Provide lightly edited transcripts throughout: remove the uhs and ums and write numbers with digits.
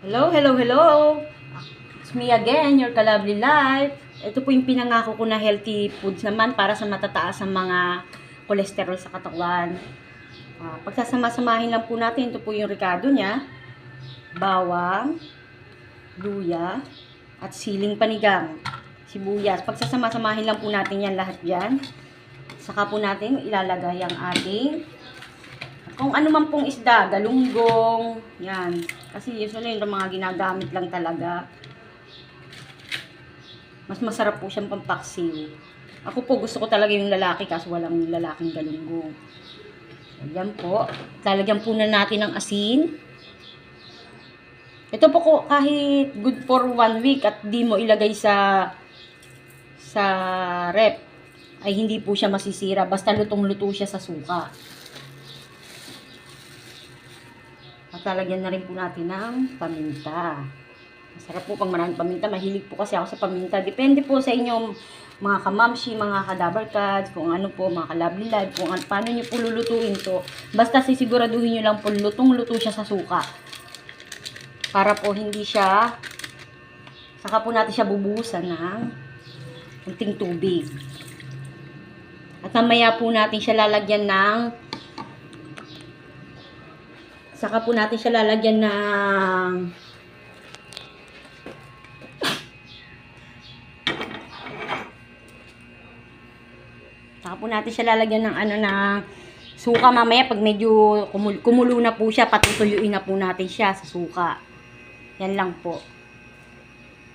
Hello, hello, hello! It's me again, your Kalabli Life. Ito po yung pinangako ko na healthy foods naman para sa matataas ang mga cholesterol sa katawan. Pagsasama-samahin lang po natin, ito po yung ricado niya. Bawang, luya, at siling panigang. Sibuyas. Pagsasama-samahin lang po natin yan lahat yan. Saka po natin ilalagay ang ating kung ano man pong isda, galunggong, yan. Kasi usually yung mga ginagamit lang talaga. Mas masarap po siyang pampaksiw. Ako po gusto ko talaga yung lalaki kasi walang lalaking galunggong. So, yan po. Lalagyan po na natin ng asin. Ito po kahit good for 1 week at di mo ilagay sa rep, ay hindi po siya masisira. Basta lutong-luto siya sa suka. At lalagyan na rin po natin ng paminta. Masarap po pang maraming paminta. Mahilig po kasi ako sa paminta. Depende po sa inyong mga kamamshi, mga kadabarkads, kung ano po, mga kalabli live, kung paano nyo po lulutuin to. Basta sisiguraduhin nyo lang po lutong-luto siya sa suka. Para po hindi siya, saka po natin siya bubuhusan ng kunting tubig. At mamaya po natin siya lalagyan ng saka po natin siya lalagyan ng suka mamaya pag medyo kumulo na po siya, patutuyuin na po natin siya sa suka. Yan lang po.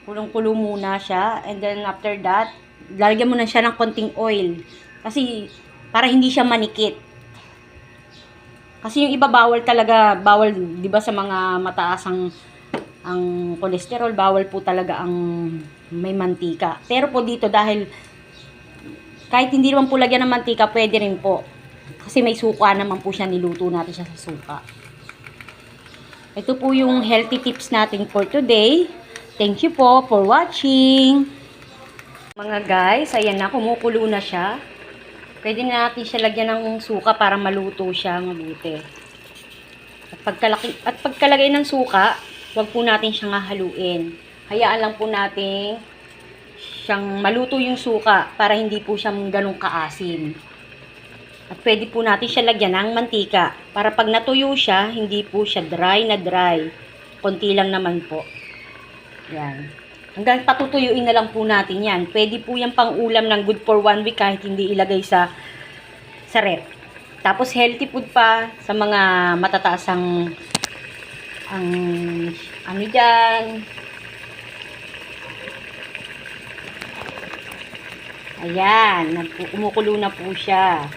Kulong-kulo muna siya and then after that, lalagyan mo na siya ng konting oil. Kasi para hindi siya manikit. Kasi yung iba bawal talaga, bawal 'di ba sa mga mataas ang cholesterol, bawal po talaga ang may mantika. Pero po dito dahil kahit hindi naman po lagyan ng mantika, pwede rin po. Kasi may suka naman po siya, niluto natin siya sa suka. Ito po yung healthy tips natin for today. Thank you po for watching. Mga guys, ayan na, kumukulo na siya. Pwede na natin siya lagyan ng suka para maluto siya mabuti. At pagkalagay ng suka, huwag po natin siyang haluin. Hayaan lang po natin siyang maluto yung suka para hindi po siya ganun kaasim. At pwede po natin siya lagyan ng mantika para pag natuyo siya, hindi po siya dry na dry. Konti lang naman po. Yan. Hanggang patutuyuin na lang po natin yan. Pwede po yan pang ulam ng good for 1 week kahit hindi ilagay sa ref. Tapos healthy food pa sa mga matataas ang ano dyan. Ayan. Umukulo na po siya.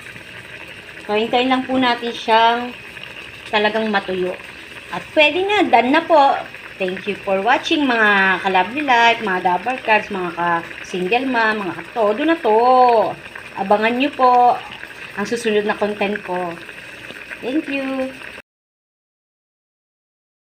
So, hintayin lang po natin siyang talagang matuyo. At pwede na. Done na po. Thank you for watching mga kalabli life, mga dabarkads, mga ka-single mom, mga ka-todo na to. Abangan nyo po ang susunod na content ko. Thank you.